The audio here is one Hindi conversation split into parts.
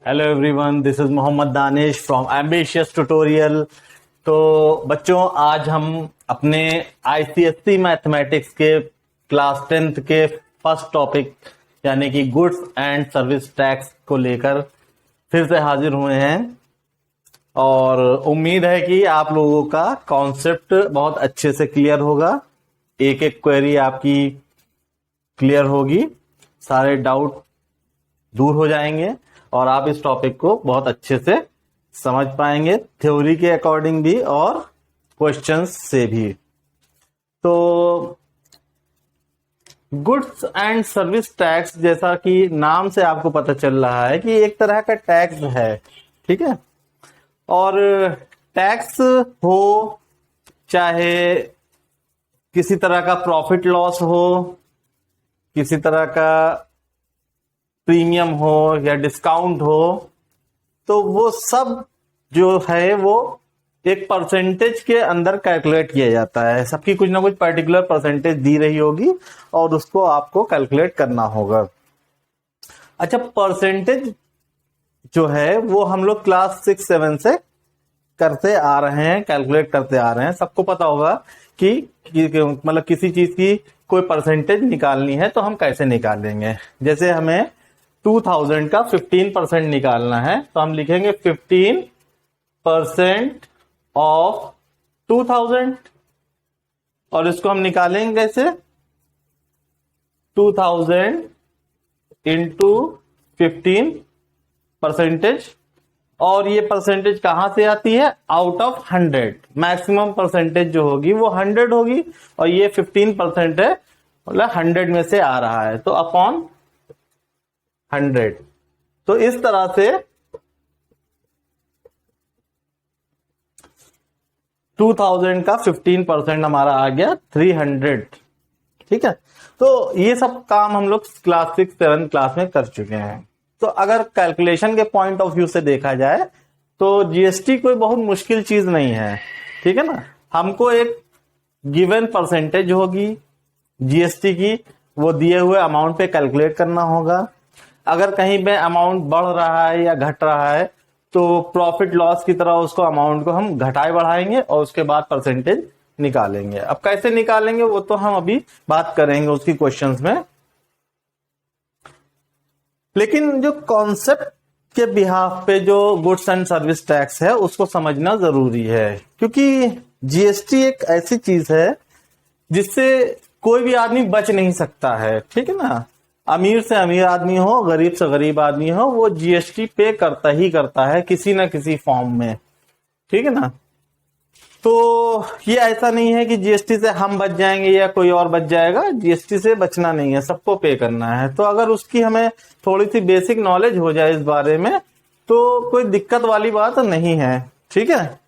Hello everyone, this is Mohammad Danish from ambitious tutorial. तो बच्चों, आज हम अपने आईसीएसई मैथमेटिक्स के क्लास 10th के फर्स्ट टॉपिक यानी कि गुड्स एंड सर्विस टैक्स को लेकर फिर से हाजिर हुए हैं और उम्मीद है कि आप लोगों का कॉन्सेप्ट बहुत अच्छे से क्लियर होगा। एक एक क्वेरी आपकी क्लियर होगी, सारे डाउट दूर हो जाएंगे और आप इस टॉपिक को बहुत अच्छे से समझ पाएंगे, थ्योरी के अकॉर्डिंग भी और क्वेश्चंस से भी। तो गुड्स एंड सर्विस टैक्स, जैसा कि नाम से आपको पता चल रहा है कि एक तरह का टैक्स है, ठीक है। और टैक्स हो चाहे किसी तरह का प्रॉफिट लॉस हो, किसी तरह का प्रीमियम हो या डिस्काउंट हो, तो वो सब जो है वो एक परसेंटेज के अंदर कैलकुलेट किया जाता है। सबकी कुछ ना कुछ पर्टिकुलर परसेंटेज दी रही होगी और उसको आपको कैलकुलेट करना होगा। अच्छा, परसेंटेज जो है वो हम लोग क्लास 6-7 से करते आ रहे हैं, कैलकुलेट करते आ रहे हैं। सबको पता होगा कि मतलब किसी चीज की कोई परसेंटेज निकालनी है तो हम कैसे निकालेंगे। जैसे हमें 2000 का 15% निकालना है तो हम लिखेंगे 15% ऑफ 2000 और इसको हम निकालेंगे कैसे, 2000 इंटू 15%। और ये परसेंटेज कहां से आती है, आउट ऑफ 100। मैक्सिमम परसेंटेज जो होगी वो 100 होगी और ये 15% है, मतलब 100 में से आ रहा है, तो अपॉन 100। तो इस तरह से 2000 का 15% हमारा आ गया 300, ठीक है। तो ये सब काम हम लोग क्लास 6-7 क्लास में कर चुके हैं। तो अगर कैलकुलेशन के पॉइंट ऑफ व्यू से देखा जाए तो जीएसटी कोई बहुत मुश्किल चीज नहीं है, ठीक है ना। हमको एक गिवन परसेंटेज होगी जीएसटी की, वो दिए हुए अमाउंट पे कैलकुलेट करना होगा। अगर कहीं पे अमाउंट बढ़ रहा है या घट रहा है तो प्रॉफिट लॉस की तरह उसको अमाउंट को हम घटाए बढ़ाएंगे और उसके बाद परसेंटेज निकालेंगे। अब कैसे निकालेंगे वो तो हम अभी बात करेंगे उसकी क्वेश्चंस में, लेकिन जो कॉन्सेप्ट के बिहाफ पे जो गुड्स एंड सर्विस टैक्स है उसको समझना जरूरी है, क्योंकि जीएसटी एक ऐसी चीज है जिससे कोई भी आदमी बच नहीं सकता है, ठीक है ना। अमीर से अमीर आदमी हो, गरीब से गरीब आदमी हो, वो जीएसटी पे करता ही करता है किसी ना किसी फॉर्म में, ठीक है ना। तो ये ऐसा नहीं है कि जीएसटी से हम बच जाएंगे या कोई और बच जाएगा, जीएसटी से बचना नहीं है, सबको पे करना है। तो अगर उसकी हमें थोड़ी सी बेसिक नॉलेज हो जाए इस बारे में तो कोई दिक्कत वाली बात नहीं है, ठीक है।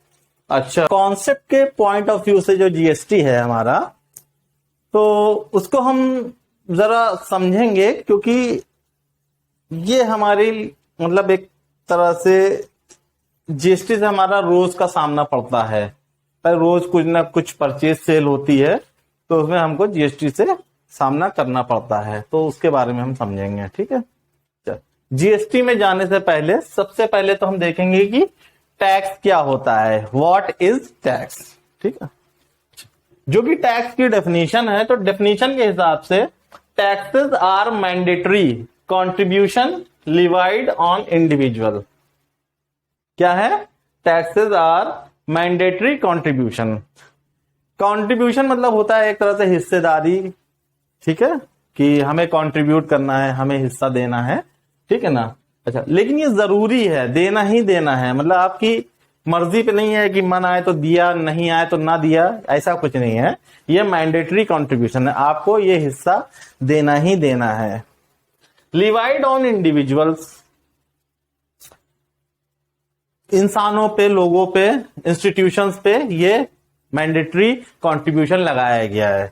अच्छा, कॉन्सेप्ट के पॉइंट ऑफ व्यू से जो जीएसटी है हमारा, तो उसको हम जरा समझेंगे, क्योंकि ये हमारी मतलब एक तरह से जीएसटी से हमारा रोज का सामना पड़ता है। पर रोज कुछ ना कुछ परचेज सेल होती है तो उसमें हमको जीएसटी से सामना करना पड़ता है, तो उसके बारे में हम समझेंगे, ठीक है। जीएसटी में जाने से पहले सबसे पहले तो हम देखेंगे कि टैक्स क्या होता है, व्हाट इज टैक्स, ठीक है। जो कि टैक्स की डेफिनेशन है, तो डेफिनेशन के हिसाब से taxes are mandatory contribution levied on individual. क्या है, taxes are mandatory contribution. Contribution मतलब होता है एक तरह से हिस्सेदारी, ठीक है, कि हमें कंट्रीब्यूट करना है, हमें हिस्सा देना है, ठीक है ना। अच्छा, लेकिन ये जरूरी है, देना ही देना है, मतलब आपकी मर्जी पे नहीं है कि मन आए तो दिया, नहीं आए तो ना दिया, ऐसा कुछ नहीं है। ये मैंडेटरी कंट्रीब्यूशन है, आपको ये हिस्सा देना ही देना है। लिवाइड ऑन इंडिविजुअल्स, इंसानों पे, लोगों पे, इंस्टीट्यूशंस पे ये मैंडेटरी कंट्रीब्यूशन लगाया गया है,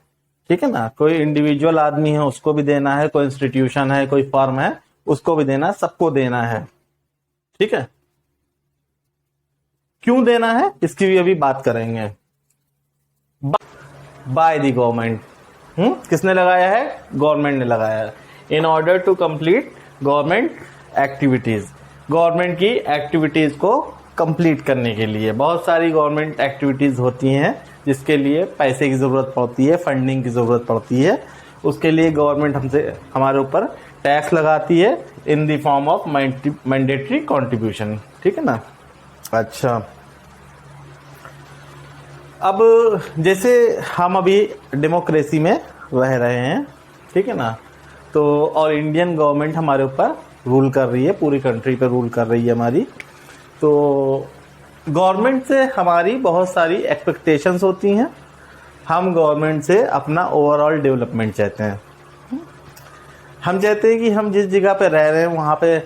ठीक है ना। कोई इंडिविजुअल आदमी है उसको भी देना है, कोई इंस्टीट्यूशन है, कोई फर्म है उसको भी देना है, सबको देना है, ठीक है। क्यों देना है इसकी भी अभी बात करेंगे। बाय द गवर्नमेंट, किसने लगाया है, गवर्नमेंट ने लगाया है। In order to complete government activities, government की एक्टिविटीज को कंप्लीट करने के लिए। बहुत सारी गवर्नमेंट एक्टिविटीज होती हैं जिसके लिए पैसे की जरूरत पड़ती है, फंडिंग की जरूरत पड़ती है। उसके लिए गवर्नमेंट हमसे हमारे ऊपर टैक्स लगाती है इन the form of mandatory contribution, ठीक है ना। अच्छा, अब जैसे हम अभी डेमोक्रेसी में रह रहे हैं, ठीक है ना, तो और इंडियन गवर्नमेंट हमारे ऊपर रूल कर रही है, पूरी कंट्री पे रूल कर रही है हमारी। तो गवर्नमेंट से हमारी बहुत सारी एक्सपेक्टेशंस होती हैं। हम गवर्नमेंट से अपना ओवरऑल डेवलपमेंट चाहते हैं। हम चाहते हैं कि हम जिस जगह पे रह रहे हैं वहाँ पे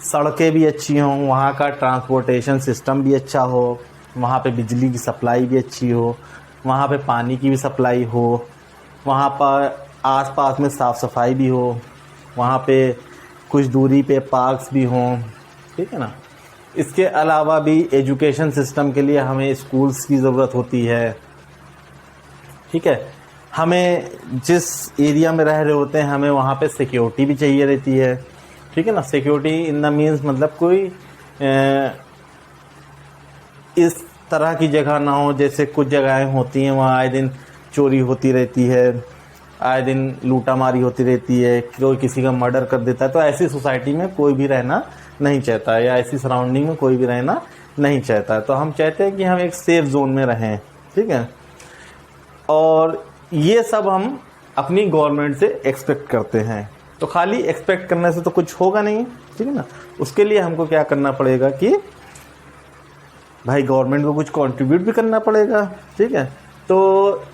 सड़कें भी अच्छी हों, वहाँ का ट्रांसपोर्टेशन सिस्टम भी अच्छा हो, वहाँ पे बिजली की सप्लाई भी अच्छी हो, वहाँ पे पानी की भी सप्लाई हो, वहाँ पर आसपास में साफ़ सफाई भी हो, वहाँ पे कुछ दूरी पे पार्क्स भी हों, ठीक है ना। इसके अलावा भी एजुकेशन सिस्टम के लिए हमें स्कूल्स की ज़रूरत होती है, ठीक है। हमें जिस एरिया में रह रहे होते हैं हमें वहाँ पे सिक्योरिटी भी चाहिए रहती है, ठीक है ना। सिक्योरिटी इन द मीन्स मतलब कोई इस तरह की जगह ना हो जैसे कुछ जगहें होती हैं वहाँ आए दिन चोरी होती रहती है, आए दिन लूटामारी होती रहती है, कोई किसी का मर्डर कर देता है। तो ऐसी सोसाइटी में कोई भी रहना नहीं चाहता है, या ऐसी सराउंडिंग में कोई भी रहना नहीं चाहता है। तो हम चाहते हैं कि हम एक सेफ जोन में रहें, ठीक है। और ये सब हम अपनी गवर्नमेंट से एक्सपेक्ट करते हैं। तो खाली एक्सपेक्ट करने से तो कुछ होगा नहीं, ठीक है ना। उसके लिए हमको क्या करना पड़ेगा कि भाई गवर्नमेंट को कुछ कंट्रीब्यूट भी करना पड़ेगा, ठीक है। तो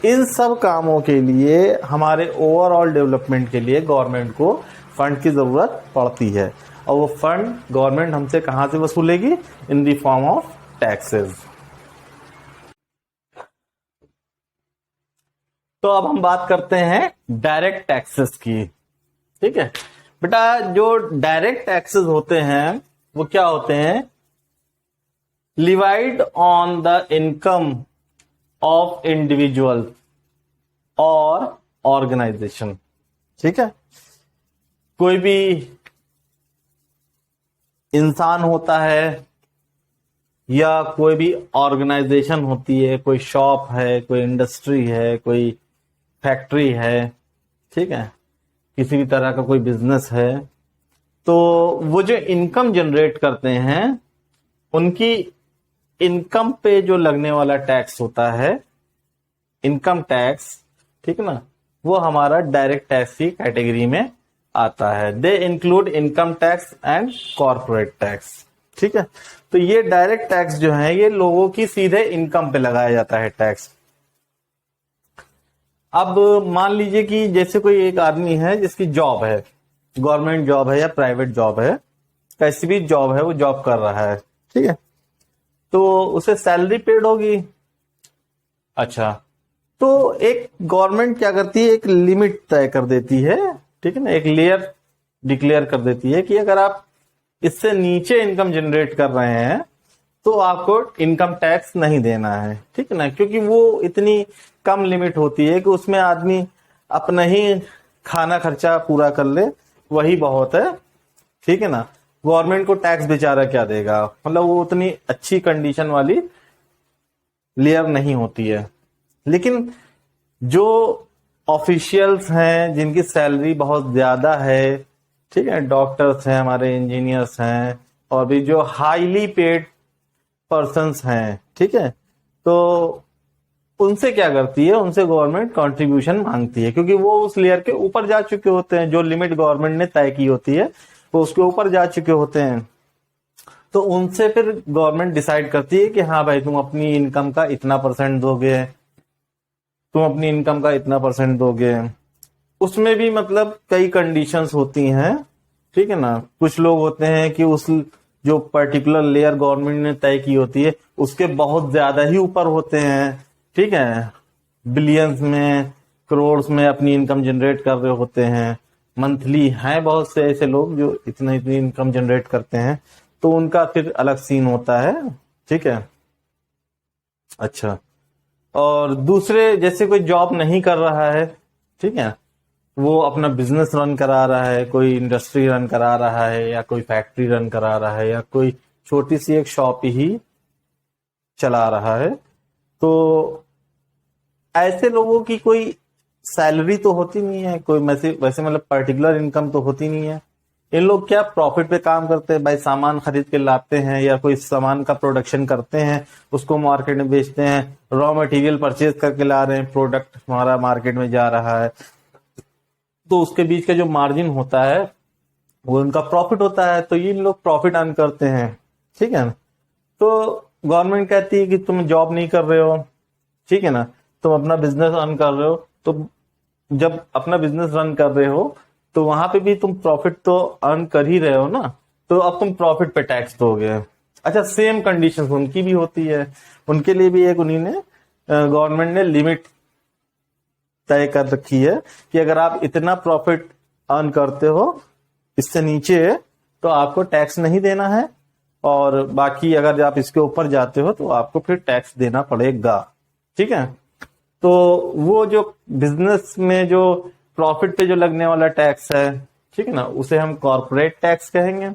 इन सब कामों के लिए, हमारे ओवरऑल डेवलपमेंट के लिए गवर्नमेंट को फंड की ज़रूरत पड़ती है। और वो फंड गवर्नमेंट हमसे कहाँ से वसूलेगी? In the form of taxes. तो अब हम बात करते हैं डायरेक्ट टैक्सेस की, ठीक है बेटा। जो डायरेक्ट टैक्सेस होते हैं वो क्या होते हैं? Levied on the income of individual और ऑर्गेनाइजेशन, ठीक है। कोई भी इंसान होता है या कोई भी ऑर्गेनाइजेशन होती है, कोई शॉप है, कोई इंडस्ट्री है, कोई फैक्ट्री है, ठीक है, किसी भी तरह का कोई बिजनेस है, तो वो जो इनकम जनरेट करते हैं उनकी इनकम पे जो लगने वाला टैक्स होता है, इनकम टैक्स, ठीक है ना, वो हमारा डायरेक्ट टैक्स की कैटेगरी में आता है। They include income tax and corporate tax, ठीक है। तो ये डायरेक्ट टैक्स जो है ये लोगों की सीधे इनकम पे लगाया जाता है टैक्स। अब मान लीजिए कि जैसे कोई एक आदमी है जिसकी जॉब है, गवर्नमेंट जॉब है या प्राइवेट जॉब है, कैसी भी जॉब है वो जॉब कर रहा है, ठीक है, तो उसे सैलरी पेड होगी। अच्छा, तो एक गवर्नमेंट क्या करती है, एक लिमिट तय कर देती है, ठीक है ना, एक लेयर डिक्लेयर कर देती है कि अगर आप इससे नीचे इनकम जनरेट कर रहे हैं तो आपको इनकम टैक्स नहीं देना है, ठीक है ना। क्योंकि वो इतनी कम लिमिट होती है कि उसमें आदमी अपना ही खाना खर्चा पूरा कर ले, वही बहुत है, ठीक है ना। गवर्नमेंट को टैक्स बेचारा क्या देगा, मतलब वो उतनी अच्छी कंडीशन वाली लेयर नहीं होती है। लेकिन जो ऑफिशियल्स हैं जिनकी सैलरी बहुत ज्यादा है, ठीक है, डॉक्टर्स हैं, हमारे इंजीनियर्स हैं, और भी जो हाईली पेड पर्सन्स हैं, ठीक है, तो उनसे क्या करती है, उनसे गवर्नमेंट कंट्रीब्यूशन मांगती है, क्योंकि वो उस लेयर के ऊपर जा चुके होते हैं। जो लिमिट गवर्नमेंट ने तय की होती है वो उसके ऊपर जा चुके होते हैं। तो उनसे फिर गवर्नमेंट डिसाइड करती है कि हाँ भाई तुम अपनी इनकम का इतना परसेंट दोगे, तुम अपनी इनकम का इतना परसेंट दोगे। उसमें भी मतलब कई कंडीशंस होती हैं, ठीक है ना। कुछ लोग होते हैं कि उस जो पर्टिकुलर लेयर गवर्नमेंट ने तय की होती है उसके बहुत ज्यादा ही ऊपर होते हैं, ठीक है, बिलियंस में, करोड़ में अपनी इनकम जनरेट कर रहे होते हैं मंथली। हैं बहुत से ऐसे लोग जो इतनी इनकम जनरेट करते हैं, तो उनका फिर अलग सीन होता है, ठीक है। अच्छा, और दूसरे जैसे कोई जॉब नहीं कर रहा है, ठीक है, वो अपना बिजनेस रन करा रहा है, कोई इंडस्ट्री रन करा रहा है, या कोई फैक्ट्री रन करा रहा है, या कोई छोटी सी एक शॉप ही चला रहा है, तो ऐसे लोगों की कोई सैलरी तो होती नहीं है, कोई वैसे मतलब पर्टिकुलर इनकम तो होती नहीं है। इन लोग क्या प्रॉफिट पे काम करते हैं भाई, सामान खरीद के लाते हैं या कोई सामान का प्रोडक्शन करते हैं, उसको मार्केट में बेचते हैं, रॉ मटेरियल परचेज करके ला रहे हैं, प्रोडक्ट हमारा मार्केट में जा रहा है, तो उसके बीच का जो मार्जिन होता है वो उनका प्रॉफिट होता है, तो ये लोग प्रॉफिट अर्न करते हैं, ठीक है ना। तो गवर्नमेंट कहती है कि तुम जॉब नहीं कर रहे हो, ठीक है ना, तुम अपना बिजनेस रन कर रहे हो, तो जब अपना बिजनेस रन कर रहे हो तो वहां पे भी तुम प्रॉफिट तो अर्न कर ही रहे हो ना, तो अब तुम प्रॉफिट पे टैक्स दोगे। अच्छा, सेम कंडीशन उनकी भी होती है, उनके लिए भी एक उन्हीं ने गवर्नमेंट ने लिमिट तय कर रखी है कि अगर आप इतना प्रॉफिट अर्न करते हो, इससे नीचे तो आपको टैक्स नहीं देना है, और बाकी अगर आप इसके ऊपर जाते हो तो आपको फिर टैक्स देना पड़ेगा, ठीक है। तो वो जो बिजनेस में जो प्रॉफिट पे जो लगने वाला टैक्स है, ठीक है ना, उसे हम कॉर्पोरेट टैक्स कहेंगे।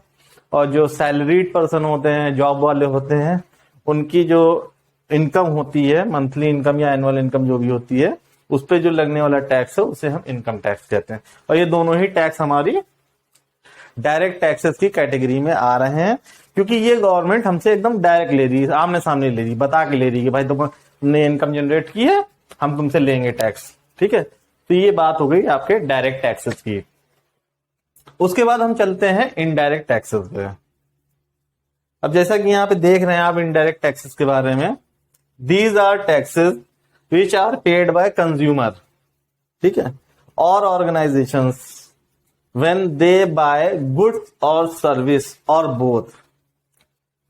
और जो सैलरीड पर्सन होते हैं, जॉब वाले होते हैं, उनकी जो इनकम होती है, मंथली इनकम या एनुअल इनकम जो भी होती है, उस पे जो लगने वाला टैक्स है उसे हम इनकम टैक्स कहते हैं। और ये दोनों ही टैक्स हमारी डायरेक्ट टैक्सेस की कैटेगरी में आ रहे हैं, क्योंकि ये गवर्नमेंट हमसे एकदम डायरेक्ट ले रही है, आमने सामने ले रही है, बता के ले रही है कि भाई तुमने इनकम जनरेट की है, हम तुमसे लेंगे टैक्स, ठीक है। तो ये बात हो गई आपके डायरेक्ट टैक्सेस की। उसके बाद हम चलते हैं इनडायरेक्ट टैक्सेस पे। अब जैसा कि यहाँ पे देख रहे हैं आप इनडायरेक्ट टैक्सेस के बारे में, these are taxes which are paid by consumer, ठीक है, और organisations when they buy goods or service or both.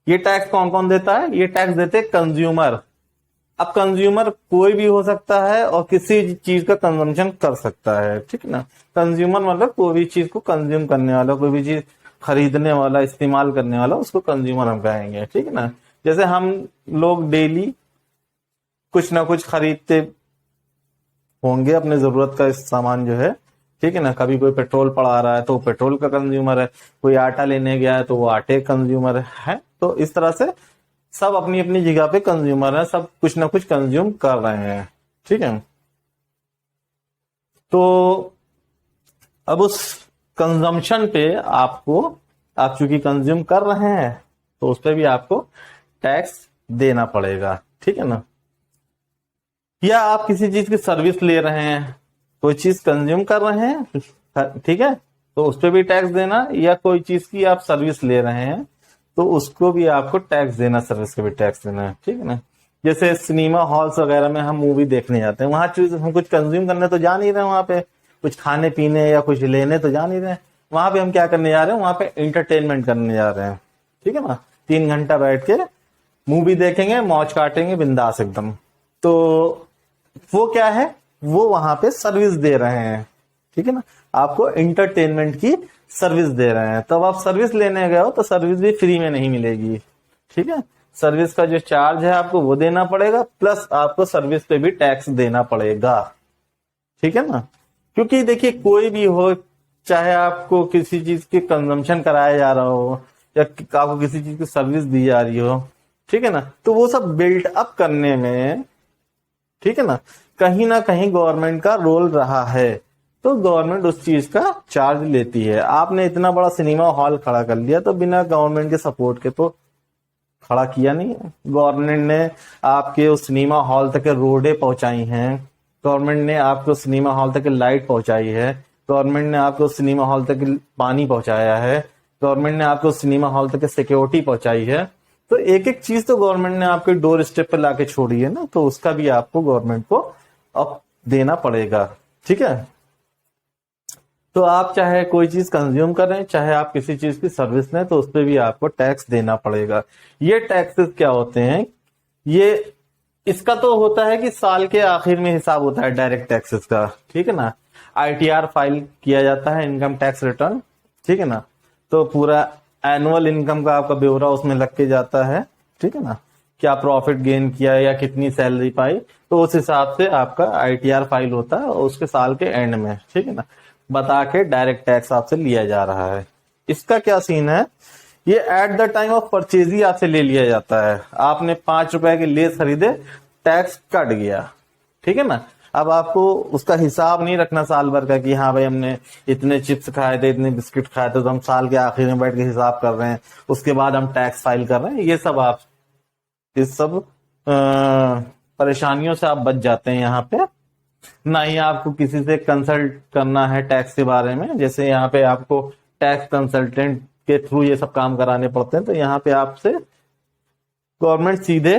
ये टैक्स कौन कौन देता है? ये टैक्स देते हैं कंज्यूमर। अब कंज्यूमर कोई भी हो सकता है और किसी चीज का कंजम्पशन कर सकता है, ठीक है ना। कंज्यूमर मतलब कोई भी चीज को कंज्यूम करने वाला, कोई भी चीज खरीदने वाला, इस्तेमाल करने वाला, उसको कंज्यूमर हम कहेंगे, ठीक है ना। जैसे हम लोग डेली कुछ ना कुछ खरीदते होंगे अपने जरूरत का सामान जो है, ठीक है ना। कभी कोई पेट्रोल पड़ा रहा है तो पेट्रोल का कंज्यूमर है, कोई आटा लेने गया है तो वो आटे कंज्यूमर है। तो इस तरह से सब अपनी अपनी जगह पे कंज्यूमर है, सब कुछ ना कुछ कंज्यूम कर रहे हैं, ठीक है। तो अब उस कंजम्पशन पे आपको, आप चूंकि कंज्यूम कर रहे हैं तो उस पर भी आपको टैक्स देना पड़ेगा, ठीक है ना। या आप किसी चीज की सर्विस ले रहे हैं, कोई चीज कंज्यूम कर रहे हैं, ठीक है, तो उस पर भी टैक्स देना, या कोई चीज की आप सर्विस ले रहे हैं तो उसको भी आपको टैक्स देना, सर्विस का भी टैक्स देना है, ठीक है ना। जैसे सिनेमा हॉल्स वगैरह में हम मूवी देखने जाते हैं, वहां चीज हम कुछ कंज्यूम करने तो जा नहीं रहे, वहां पे कुछ खाने पीने या कुछ लेने तो जा नहीं रहे, वहां पे हम क्या करने जा रहे हैं? वहां पे एंटरटेनमेंट करने जा रहे हैं, ठीक है ना। 3 घंटा बैठ के मूवी देखेंगे, मौज काटेंगे बिंदास एकदम। तो वो क्या है? वो वहां पे सर्विस दे रहे हैं, ठीक है ना, आपको एंटरटेनमेंट की सर्विस दे रहे हैं। तब आप सर्विस लेने गए हो तो सर्विस भी फ्री में नहीं मिलेगी, ठीक है। सर्विस का जो चार्ज है आपको वो देना पड़ेगा, प्लस आपको सर्विस पे भी टैक्स देना पड़ेगा, ठीक है ना। क्योंकि देखिए कोई भी हो, चाहे आपको किसी चीज की कंजम्पशन कराया जा रहा हो या आपको किसी चीज की सर्विस दी जा रही हो, ठीक है ना, तो वो सब बिल्ट अप करने में, ठीक है ना कहीं गवर्नमेंट का रोल रहा है, तो गवर्नमेंट उस चीज का चार्ज लेती है। आपने इतना बड़ा सिनेमा हॉल खड़ा कर लिया तो बिना गवर्नमेंट के सपोर्ट के तो खड़ा किया नहीं है। गवर्नमेंट ने आपके उस सिनेमा हॉल तक रोडें पहुंचाई हैं, गवर्नमेंट ने आपको सिनेमा हॉल तक लाइट पहुंचाई है, गवर्नमेंट ने आपको सिनेमा हॉल तक पानी पहुंचाया है, गवर्नमेंट ने आपको सिनेमा हॉल तक सिक्योरिटी पहुंचाई है। तो एक एक चीज तो गवर्नमेंट ने आपके डोर स्टेप पे लाके छोड़ी है ना, तो उसका भी आपको गवर्नमेंट को अब देना पड़ेगा, ठीक है। तो आप चाहे कोई चीज कंज्यूम करें, चाहे आप किसी चीज की सर्विस लें, तो उस पर भी आपको टैक्स देना पड़ेगा। ये टैक्सेस क्या होते हैं? ये इसका तो होता है कि साल के आखिर में हिसाब होता है डायरेक्ट टैक्सेस का, ठीक है ना। ITR फाइल किया जाता है, इनकम टैक्स रिटर्न, ठीक है ना। तो पूरा एनुअल इनकम का आपका ब्यौरा उसमें लग के जाता है, ठीक है ना। क्या प्रॉफिट गेन किया या कितनी सैलरी पाई, तो उस हिसाब से आपका आईटीआर फाइल होता है और उसके साल के एंड में, ठीक है ना, बता के डायरेक्ट टैक्स आपसे लिया जा रहा है। इसका क्या सीन है, ये at the time of purchase ही आपसे ले लिया जाता है। आपने 5 रुपए के लेस खरीदे, टैक्स कट गया, ठीक है ना। अब आपको उसका हिसाब नहीं रखना साल भर का कि हाँ भाई हमने इतने चिप्स खाए थे, इतने बिस्किट खाए थे, तो हम साल के आखिर में बैठ के हिसाब कर रहे हैं, उसके बाद हम टैक्स फाइल कर रहे हैं। ये सब आप इस सब परेशानियों से आप बच जाते हैं यहाँ पे। ना ही आपको किसी से कंसल्ट करना है टैक्स के बारे में, जैसे यहाँ पे आपको टैक्स कंसल्टेंट के थ्रू ये सब काम कराने पड़ते हैं, तो यहाँ पे आपसे गवर्नमेंट सीधे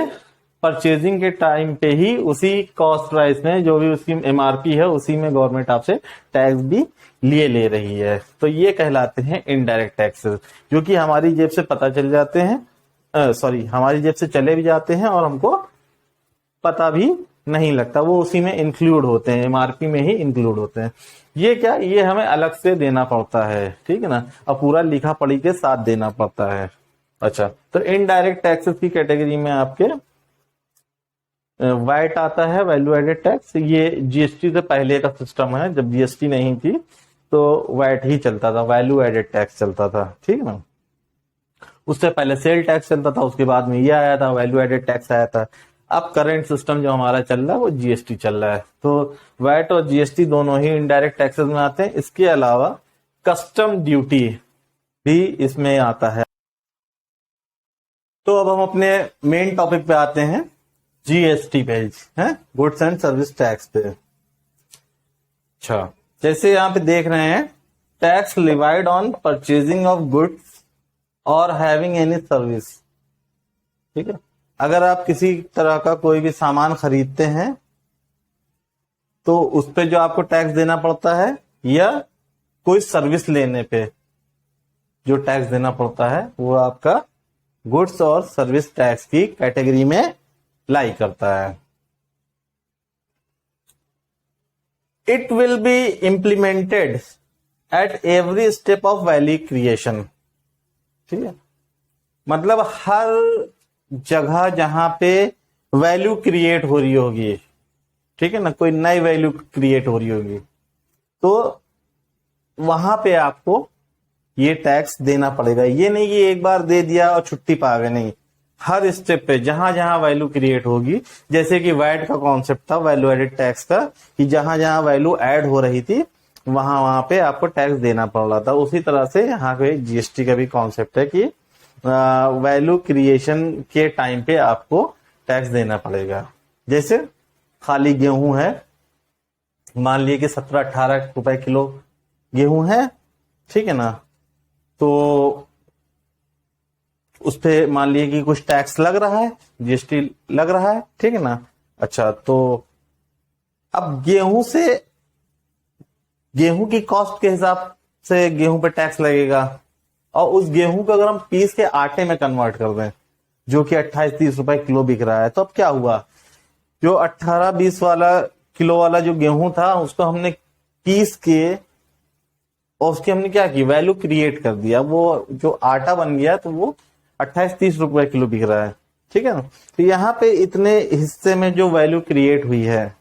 परचेजिंग के टाइम पे ही उसी कॉस्ट प्राइस में जो भी उसकी एमआरपी है उसी में गवर्नमेंट आपसे टैक्स भी लिए ले रही है। तो ये कहलाते हैं इनडायरेक्ट टैक्सेस, जो कि हमारी जेब से पता चल जाते हैं, हमारी जेब से चले भी जाते हैं और हमको पता भी नहीं लगता, वो उसी में इंक्लूड होते हैं, एमआरपी में ही इंक्लूड होते हैं। ये क्या, ये हमें अलग से देना पड़ता है, ठीक है ना, और पूरा लिखा पढ़ी के साथ देना पड़ता है। अच्छा, तो इनडायरेक्ट टैक्सेस की कैटेगरी में आपके वैट आता है, वैल्यू एडेड टैक्स। ये जीएसटी से पहले का सिस्टम है, जब जीएसटी नहीं थी तो वैट ही चलता था, वैल्यू एडेड टैक्स चलता था, ठीक है ना। उससे पहले सेल टैक्स चलता था, उसके बाद में ये आया था, वैल्यू एडेड टैक्स आया था। अब करंट सिस्टम जो हमारा चल रहा है वो जीएसटी चल रहा है। तो वैट और जीएसटी दोनों ही इनडायरेक्ट टैक्सेस में आते हैं। इसके अलावा कस्टम ड्यूटी भी इसमें आता है। तो अब हम अपने मेन टॉपिक पे आते हैं, जीएसटी पे है, गुड्स एंड सर्विस टैक्स पे। अच्छा, जैसे यहाँ पे देख रहे हैं, tax levied on purchasing of goods और हैविंग एनी सर्विस, ठीक है। अगर आप किसी तरह का कोई भी सामान खरीदते हैं तो उस पे जो आपको टैक्स देना पड़ता है, या कोई सर्विस लेने पे जो टैक्स देना पड़ता है, वो आपका गुड्स और सर्विस टैक्स की कैटेगरी में लाई करता है। It will be implemented at every step of value creation, ठीक है। मतलब हर जगह जहां पे वैल्यू क्रिएट हो रही होगी, ठीक है ना, कोई नई वैल्यू क्रिएट हो रही होगी, तो वहां पे आपको ये टैक्स देना पड़ेगा। ये नहीं कि एक बार दे दिया और छुट्टी पा गए, नहीं, हर स्टेप पे जहां जहां वैल्यू क्रिएट होगी, जैसे कि वैट का कॉन्सेप्ट था, वैल्यू एडेड टैक्स का, कि जहां जहां वैल्यू ऐड हो रही थी वहां वहां पे आपको टैक्स देना पड़ रहा था। उसी तरह से यहाँ पे जीएसटी का भी कॉन्सेप्ट है कि वैल्यू क्रिएशन के टाइम पे आपको टैक्स देना पड़ेगा। जैसे खाली गेहूं है, मान लिए कि 17-18 रुपए किलो गेहूं है, ठीक है ना, तो उस पे मान लिए कि कुछ टैक्स लग रहा है, जीएसटी लग रहा है, ठीक है ना। अच्छा, तो अब गेहूं की कॉस्ट के हिसाब से गेहूं पे टैक्स लगेगा, और उस गेहूं को अगर हम पीस के आटे में कन्वर्ट कर दें, जो कि 28-30 रुपए किलो बिक रहा है, तो अब क्या हुआ, जो 18-20 वाला किलो वाला जो गेहूं था उसको हमने पीस के और उसकी हमने क्या की, वैल्यू क्रिएट कर दिया, वो जो आटा बन गया तो वो 28-30 रुपए किलो बिक रहा है, ठीक है ना। तो यहाँ पे इतने हिस्से में जो वैल्यू क्रिएट हुई है,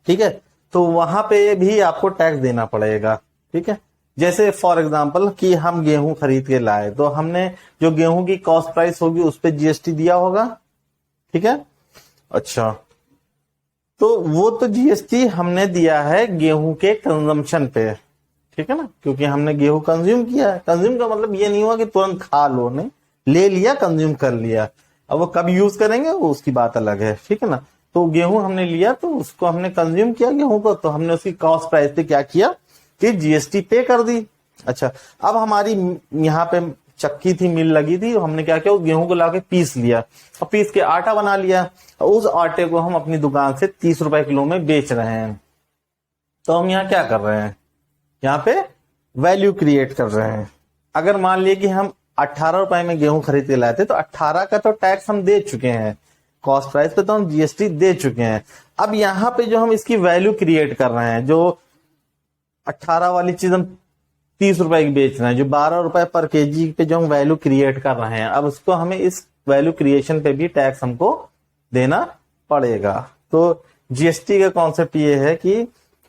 ठीक है, तो वहां पे भी आपको टैक्स देना पड़ेगा, ठीक है। जैसे फॉर एग्जांपल कि हम गेहूं खरीद के लाए, तो हमने जो गेहूं की कॉस्ट प्राइस होगी उस पे जीएसटी दिया होगा, ठीक है। अच्छा, तो वो तो जीएसटी हमने दिया है गेहूं के कंजम्पशन पे, ठीक है ना, क्योंकि हमने गेहूं कंज्यूम किया है। कंज्यूम का मतलब ये नहीं हुआ कि तुरंत खा लो, नहीं, ले लिया, कंज्यूम कर लिया। अब वो कब यूज करेंगे वो उसकी बात अलग है, ठीक है ना। तो गेहूं हमने लिया, तो उसको हमने कंज्यूम किया गेहूं को, तो हमने उसकी कॉस्ट प्राइस पे क्या किया कि जीएसटी पे कर दी। अच्छा, अब हमारी यहाँ पे चक्की थी, मिल लगी थी, हमने क्या किया, उस गेहूं को लाके पीस लिया और पीस के आटा बना लिया, और उस आटे को हम अपनी दुकान से 30 रुपए किलो में बेच रहे हैं। तो हम यहाँ क्या कर रहे हैं, यहाँ पे वैल्यू क्रिएट कर रहे हैं। अगर मान लिए कि हम 18 रुपए में गेहूं खरीद के लाए थे, तो 18 का तो टैक्स हम दे चुके हैं, कॉस्ट प्राइस पे तो हम जीएसटी दे चुके हैं। अब यहाँ पे जो हम इसकी वैल्यू क्रिएट कर रहे हैं, जो 18 वाली चीज हम 30 रुपए की बेच रहे हैं, जो 12 रुपए पर केजी पे जो हम वैल्यू क्रिएट कर रहे हैं, अब उसको हमें इस वैल्यू क्रिएशन पे भी टैक्स हमको देना पड़ेगा। तो जीएसटी का कॉन्सेप्ट ये है कि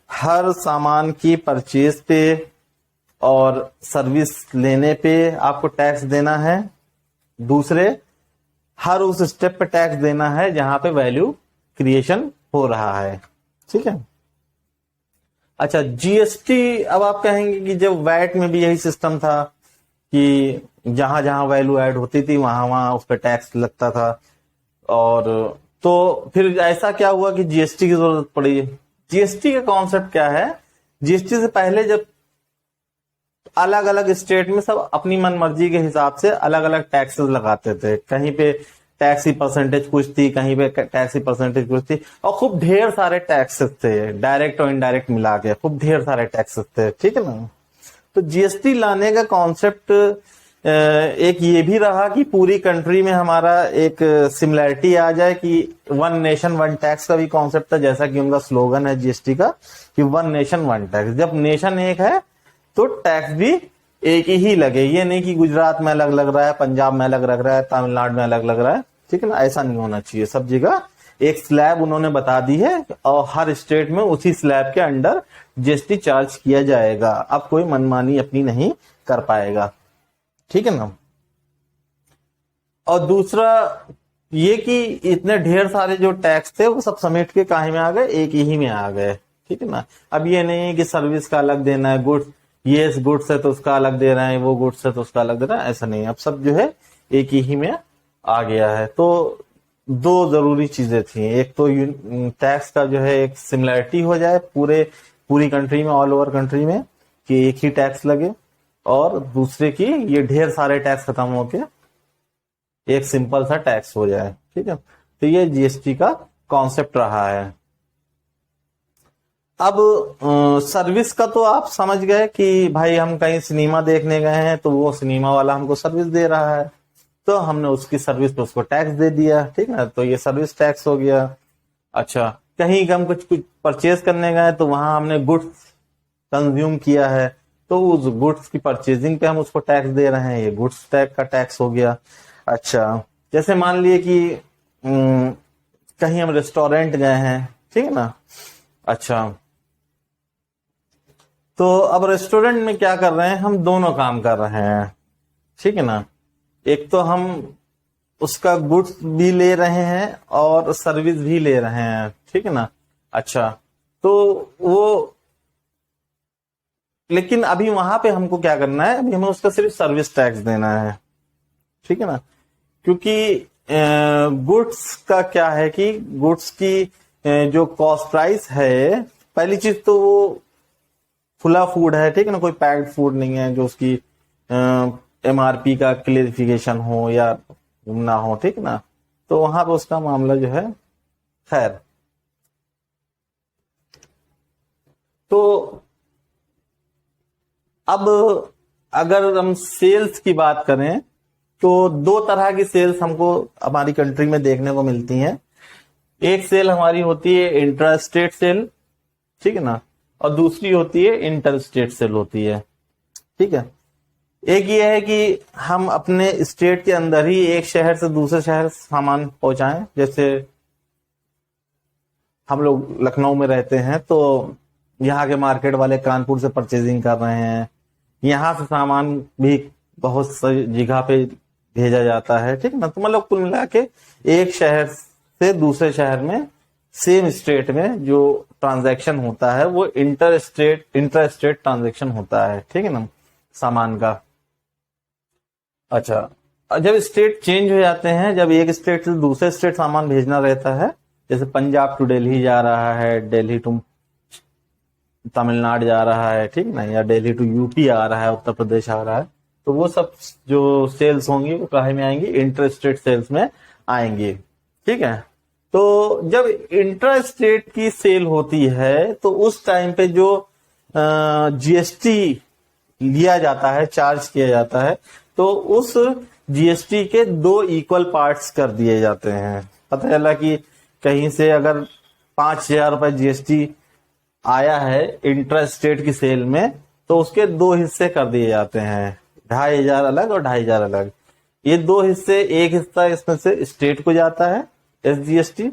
हर सामान की परचेज पे और सर्विस लेने पे आपको टैक्स देना है। दूसरे, हर उस स्टेप पे टैक्स देना है जहां पे वैल्यू क्रिएशन हो रहा है। ठीक है। अच्छा, जीएसटी, अब आप कहेंगे कि जब वैट में भी यही सिस्टम था कि जहां जहां वैल्यू ऐड होती थी वहां वहां उस पर टैक्स लगता था, और तो फिर ऐसा क्या हुआ कि जीएसटी की जरूरत पड़ी। जीएसटी का कॉन्सेप्ट क्या है, जीएसटी से पहले जब अलग अलग स्टेट में सब अपनी मनमर्जी के हिसाब से अलग अलग टैक्सेस लगाते थे, कहीं पे टैक्स की परसेंटेज कुछ थी, कहीं पे टैक्स की परसेंटेज कुछ थी, और खूब ढेर सारे टैक्सेस थे, डायरेक्ट और इनडायरेक्ट मिला के खूब ढेर सारे टैक्सेस थे। ठीक है ना। तो जीएसटी लाने का कॉन्सेप्ट एक ये भी रहा कि पूरी कंट्री में हमारा एक सिमिलैरिटी आ जाए, कि वन नेशन वन टैक्स का भी कॉन्सेप्ट था, जैसा कि उनका स्लोगन है जीएसटी का कि वन नेशन वन टैक्स। जब नेशन एक है तो टैक्स भी एक ही लगे, ये नहीं कि गुजरात में अलग लग रहा है, पंजाब में अलग लग रहा है, तमिलनाडु में अलग लग रहा है। ठीक है ना, ऐसा नहीं होना चाहिए। सब जगह एक स्लैब उन्होंने बता दी है और हर स्टेट में उसी स्लैब के अंडर जीएसटी चार्ज किया जाएगा। अब कोई मनमानी अपनी नहीं कर पाएगा। ठीक है ना। और दूसरा ये कि इतने ढेर सारे जो टैक्स थे वो सब समेट के काहे में आ गए, एक ही में आ गए। ठीक है ना। अब ये नहीं है कि सर्विस का अलग देना है, गुड्स, ये गुड्स है तो उसका अलग दे रहे हैं, वो गुड्स है तो उसका अलग दे रहा है, ऐसा नहीं है। अब सब जो है एक ही में आ गया है। तो दो जरूरी चीजें थी, एक तो टैक्स का जो है एक सिमिलैरिटी हो जाए पूरी कंट्री में, ऑल ओवर कंट्री में, कि एक ही टैक्स लगे, और दूसरे की ये ढेर सारे टैक्स खत्म होके एक सिंपल सा टैक्स हो जाए। ठीक है। तो ये जीएसटी का कॉन्सेप्ट रहा है। अब सर्विस का तो आप समझ गए कि भाई हम कहीं सिनेमा देखने गए हैं तो वो सिनेमा वाला हमको सर्विस दे रहा है, तो हमने उसकी सर्विस पे उसको टैक्स दे दिया। ठीक है, तो ये सर्विस टैक्स हो गया। अच्छा, कहीं हम कुछ परचेज करने गए तो वहां हमने गुड्स कंज्यूम किया है, तो उस गुड्स की परचेजिंग पे हम उसको टैक्स दे रहे हैं, ये गुड्स टैक्स का टैक्स हो गया। अच्छा, जैसे मान लिए कि कहीं हम रेस्टोरेंट गए हैं, ठीक है ना। अच्छा, तो अब रेस्टोरेंट में क्या कर रहे हैं, हम दोनों काम कर रहे हैं। ठीक है ना। एक तो हम उसका गुड्स भी ले रहे हैं और सर्विस भी ले रहे हैं। ठीक है ना। अच्छा, तो वो, लेकिन अभी वहां पे हमको क्या करना है, अभी हमें उसका सिर्फ सर्विस टैक्स देना है। ठीक है ना। क्योंकि गुड्स का क्या है कि गुड्स की जो कॉस्ट प्राइस है, पहली चीज तो वो खुला फूड है। ठीक है ना, कोई पैक्ड फूड नहीं है जो उसकी एमआरपी का क्लेरिफिकेशन हो या ना हो। ठीक है ना, तो वहां पे उसका मामला जो है, खैर। तो अब अगर हम सेल्स की बात करें तो दो तरह की सेल्स हमको हमारी कंट्री में देखने को मिलती हैं। एक सेल हमारी होती है इंट्रा स्टेट सेल, ठीक है ना, और दूसरी होती है इंटर स्टेट सेल होती है। ठीक है। एक ये है कि हम अपने स्टेट के अंदर ही एक शहर से दूसरे शहर सामान पहुंचाएं। जैसे हम लोग लखनऊ में रहते हैं तो यहाँ के मार्केट वाले कानपुर से परचेजिंग कर रहे हैं, यहाँ से सामान भी बहुत सी जगह पे भेजा जाता है। ठीक है ना। तो मतलब कुल मिला के एक शहर से दूसरे शहर में सेम स्टेट में जो ट्रांजैक्शन होता है वो इंटर स्टेट ट्रांजैक्शन होता है। ठीक है ना, सामान का। अच्छा, जब स्टेट चेंज हो जाते हैं, जब एक स्टेट से दूसरे स्टेट सामान भेजना रहता है, जैसे पंजाब टू दिल्ली जा रहा है, दिल्ली टू तमिलनाडु जा रहा है, ठीक ना, या दिल्ली टू यूपी आ रहा है, उत्तर प्रदेश आ रहा है, तो वो सब जो सेल्स होंगी वो काहे में आएंगी, इंटर स्टेट सेल्स में आएंगी। ठीक है। तो जब इंटर स्टेट की सेल होती है तो उस टाइम पे जो जीएसटी लिया जाता है, चार्ज किया जाता है, तो उस जीएसटी के दो इक्वल पार्ट्स कर दिए जाते हैं। पता चला कि कहीं से अगर 5,000 रुपए जीएसटी आया है इंटर स्टेट की सेल में, तो उसके दो हिस्से कर दिए जाते हैं, 2,500 अलग और 2,500 अलग। ये दो हिस्से, एक हिस्सा इसमें से स्टेट को जाता है SGST,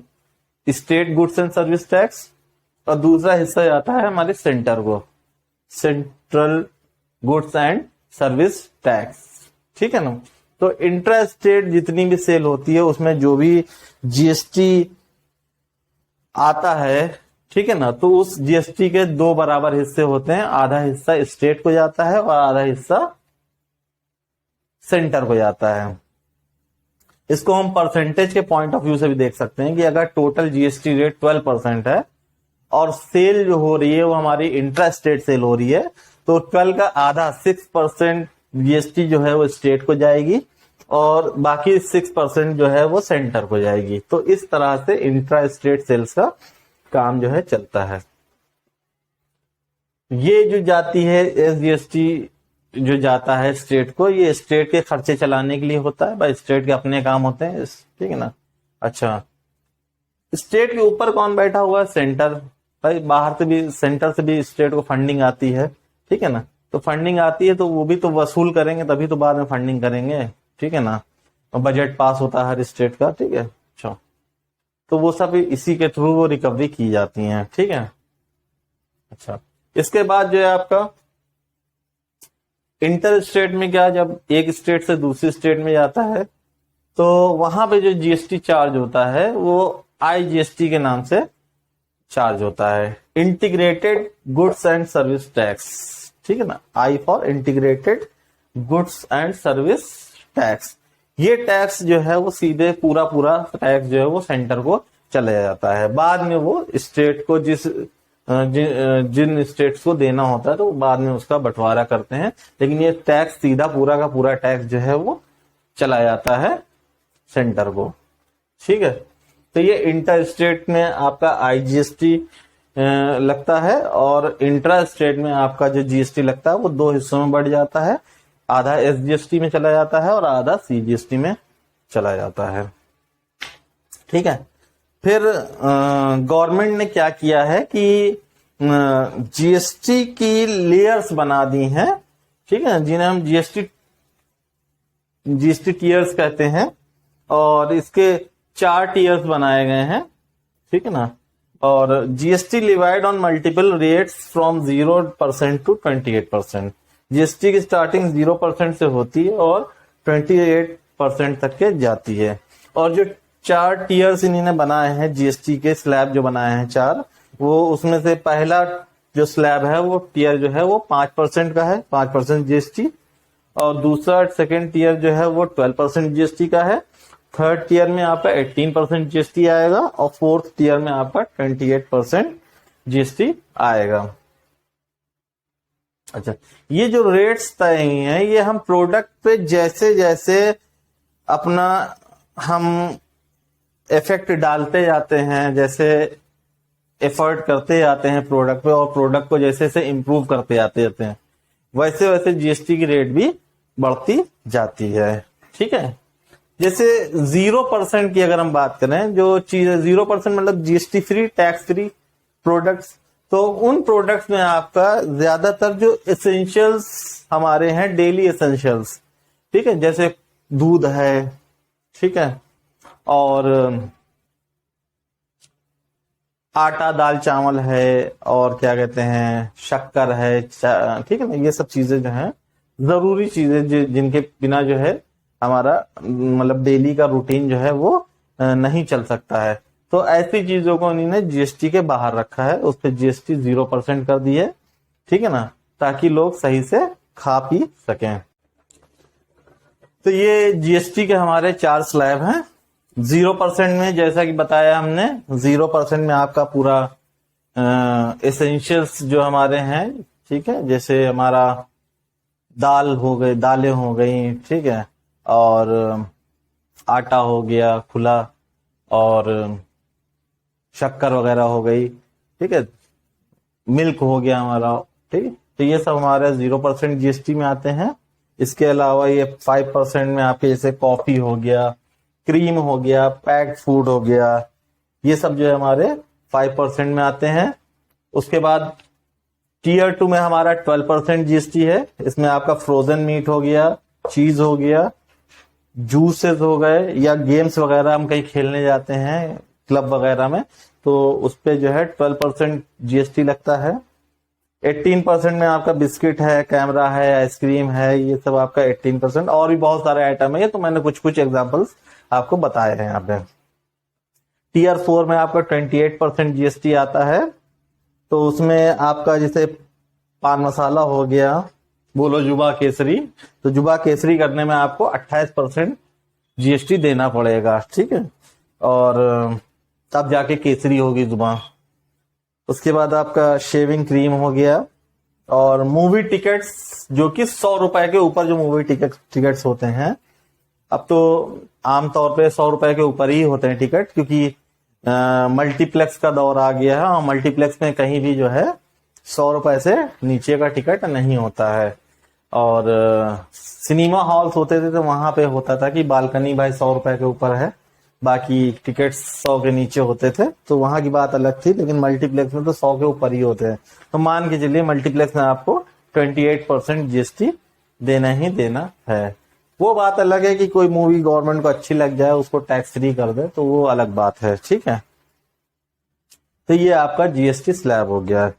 state goods and service tax, और दूसरा हिस्सा जाता है हमारे सेंटर को, central goods and service tax. ठीक है ना। तो इंट्रा स्टेट जितनी भी सेल होती है उसमें जो भी GST आता है, ठीक है ना, तो उस GST के दो बराबर हिस्से होते हैं, आधा हिस्सा स्टेट को जाता है और आधा हिस्सा सेंटर को जाता है। इसको हम परसेंटेज के पॉइंट ऑफ व्यू से भी देख सकते हैं कि अगर टोटल GST रेट 12% है और सेल जो हो रही है वो हमारी इंट्रा स्टेट सेल हो रही है, तो 12 का आधा 6% GST जो है वो स्टेट को जाएगी और बाकी 6% जो है वो सेंटर को जाएगी। तो इस तरह से इंट्रा स्टेट सेल्स का काम जो है चलता है। ये जो जाती है SGST जो जाता है स्टेट को, ये स्टेट के खर्चे चलाने के लिए होता है भाई, स्टेट के अपने काम होते हैं, ठीक है ना। अच्छा, स्टेट के ऊपर कौन बैठा हुआ है? सेंटर। भाई बाहर से भी, सेंटर से भी स्टेट को फंडिंग आती है, ठीक है ना। तो फंडिंग आती है तो वो भी तो वसूल करेंगे, तभी तो बाद में फंडिंग करेंगे, ठीक है ना। और बजट पास होता है हर स्टेट का, ठीक है। अच्छा, तो वो सब इसी के थ्रू वो रिकवरी की जाती है, ठीक है। अच्छा, इसके बाद जो है आपका इंटर स्टेट में क्या, जब एक स्टेट से दूसरी स्टेट में जाता है तो वहां पे जो GST चार्ज होता है वो IGST के नाम से चार्ज होता है, integrated goods and service tax, ठीक है ना। I for integrated goods and service tax. ये टैक्स जो है वो सीधे पूरा टैक्स जो है वो सेंटर को चला जाता है। बाद में वो स्टेट को जिन स्टेट्स को देना होता है तो बाद में उसका बंटवारा करते हैं, लेकिन ये टैक्स सीधा पूरा का पूरा टैक्स जो है वो चला जाता है सेंटर को, ठीक है। तो ये इंटर स्टेट में आपका IGST लगता है और इंट्रा स्टेट में आपका जो GST लगता है वो दो हिस्सों में बढ़ जाता है, आधा SGST में चला जाता है और आधा CGST में चला जाता है, ठीक है। फिर गवर्नमेंट ने क्या किया है कि GST की लेयर्स बना दी हैं, ठीक है, जिन्हें हम GST टीयर्स कहते हैं, और इसके 4 टीयर्स बनाए गए हैं, ठीक है ना। और GST levied on multiple rates from 0% to 28%। GST की स्टार्टिंग 0% से होती है और 28% तक के जाती है। और जो 4 टीयर्स इन्होंने बनाए हैं, GST के स्लैब जो बनाए हैं 4, वो उसमें से पहला जो स्लैब है वो टीयर जो है वो 5% का है, 5% GST, और दूसरा सेकंड टीयर जो है वो 12% GST का है, थर्ड टीयर में आपका 18% GST आएगा और फोर्थ टीयर में आपका 28% GST आएगा। अच्छा, ये जो रेट्स तय हुई हैं ये हम प्रोडक्ट पे जैसे जैसे अपना हम इफेक्ट डालते जाते हैं, जैसे एफर्ट करते जाते हैं प्रोडक्ट पे और प्रोडक्ट को जैसे से इम्प्रूव करते जाते हैं, वैसे वैसे GST की रेट भी बढ़ती जाती है, ठीक है। जैसे 0% की अगर हम बात करें, जो चीज 0% मतलब GST free, tax free products, तो उन प्रोडक्ट्स में आपका ज्यादातर जो एसेंशियल्स हमारे हैं, डेली एसेंशियल्स, ठीक है, जैसे दूध है, ठीक है, और आटा दाल चावल है, और क्या कहते हैं शक्कर है, ठीक है ना। ये सब चीजें जो हैं जरूरी चीजें जिनके बिना जो है हमारा मतलब डेली का रूटीन जो है वो नहीं चल सकता है, तो ऐसी चीजों को इन्होंने GST के बाहर रखा है, उस पर GST 0% कर दी है, ठीक है ना, ताकि लोग सही से खा पी सकें। तो ये GST के हमारे 4 स्लैब हैं। 0% में जैसा कि बताया हमने, 0% में आपका पूरा एसेंशियल्स जो हमारे हैं, ठीक है, जैसे हमारा दाल हो गई, दालें हो गई, ठीक है, और आटा हो गया खुला, और शक्कर वगैरह हो गई, ठीक है, मिल्क हो गया हमारा, ठीक है। तो ये सब हमारे 0% GST में आते हैं। इसके अलावा ये 5% में आपके जैसे कॉफी हो गया, क्रीम हो गया, पैक्ड फूड हो गया, ये सब जो है हमारे 5% में आते हैं। उसके बाद टीयर 2 में हमारा 12% GST है। इसमें आपका फ्रोजन मीट हो गया, चीज हो गया, जूसेस हो गए या गेम्स वगैरह हम कहीं खेलने जाते हैं क्लब वगैरह में, तो उस पे जो है 12% जीएसटी लगता है। 18% में आपका बिस्किट है, कैमरा है, आइसक्रीम है, ये सब आपका 18%। और भी बहुत सारे आइटम है, ये तो मैंने कुछ कुछ एग्जांपल्स आपको बताए हैं यहाँ पे। टीयर 4 में आपका 28% जीएसटी आता है। तो उसमें आपका जैसे पान मसाला हो गया, बोलो जुबा केसरी, तो जुबा केसरी करने में आपको 28% जीएसटी देना पड़ेगा, ठीक है। और तब जाके केसरी होगी जुबा। उसके बाद आपका शेविंग क्रीम हो गया, और मूवी टिकट्स जो कि 100 रुपए के ऊपर जो मूवी टिकट्स होते हैं, अब तो आमतौर पे 100 रुपए के ऊपर ही होते हैं टिकट, क्योंकि मल्टीप्लेक्स का दौर आ गया है और मल्टीप्लेक्स में कहीं भी जो है 100 रुपए से नीचे का टिकट नहीं होता है। और सिनेमा हॉल्स होते थे तो वहां पे होता था कि बालकनी भाई 100 रुपए के ऊपर है, बाकी टिकट 100 के नीचे होते थे, तो वहां की बात अलग थी। लेकिन मल्टीप्लेक्स में तो 100 के ऊपर ही होते हैं। तो मान के चलिए मल्टीप्लेक्स में आपको 28% जीएसटी देना ही देना है। वो बात अलग है कि कोई मूवी गवर्नमेंट को अच्छी लग जाए, उसको टैक्स फ्री कर दे, तो वो अलग बात है, ठीक है। तो ये आपका जीएसटी स्लैब हो गया।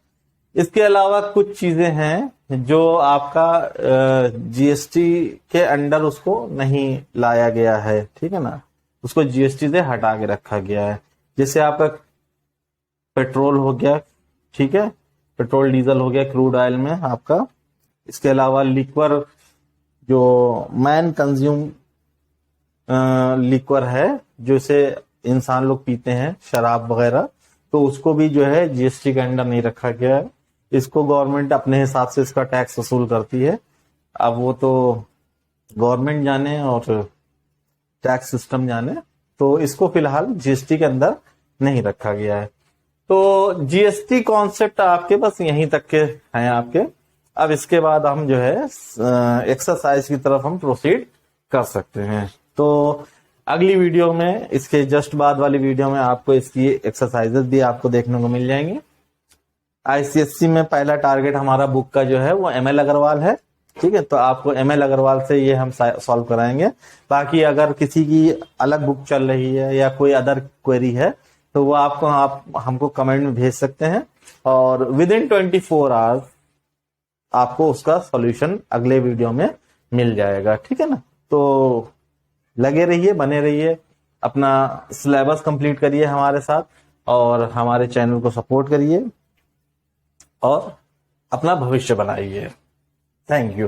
इसके अलावा कुछ चीजें हैं जो आपका जीएसटी के अंडर उसको नहीं लाया गया है, ठीक है ना, उसको जीएसटी से हटा के रखा गया है। जैसे आपका पेट्रोल हो गया, ठीक है, पेट्रोल डीजल हो गया क्रूड ऑयल में आपका। इसके अलावा लिक्वर, जो मैन कंज्यूम लिक्वर है, जो इसे इंसान लोग पीते हैं, शराब वगैरह, तो उसको भी जो है जीएसटी के अंडर नहीं रखा गया है। इसको गवर्नमेंट अपने हिसाब से इसका टैक्स वसूल करती है। अब वो तो गवर्नमेंट जाने और टैक्स सिस्टम जाने, तो इसको फिलहाल जीएसटी के अंदर नहीं रखा गया है। तो जीएसटी कॉन्सेप्ट आपके बस यहीं तक के हैं आपके। अब इसके बाद हम जो है एक्सरसाइज की तरफ हम प्रोसीड कर सकते हैं। तो अगली वीडियो में, इसके जस्ट बाद वाली वीडियो में, आपको इसकी एक्सरसाइजेस भी आपको देखने को मिल जाएंगे। आईसीएससी में पहला टारगेट हमारा बुक का जो है वो एमएल अग्रवाल है, ठीक है। तो आपको एमएल अग्रवाल से ये हम सॉल्व कराएंगे। बाकी अगर किसी की अलग बुक चल रही है या कोई अदर क्वेरी है, तो वो आप हमको कमेंट में भेज सकते हैं, और विद इन 24 आवर्स आपको उसका सॉल्यूशन अगले वीडियो में मिल जाएगा, ठीक है ना। तो लगे रहिए, बने रहिए, अपना सिलेबस कंप्लीट करिए हमारे साथ, और हमारे चैनल को सपोर्ट करिए और अपना भविष्य बनाइए। Thank you.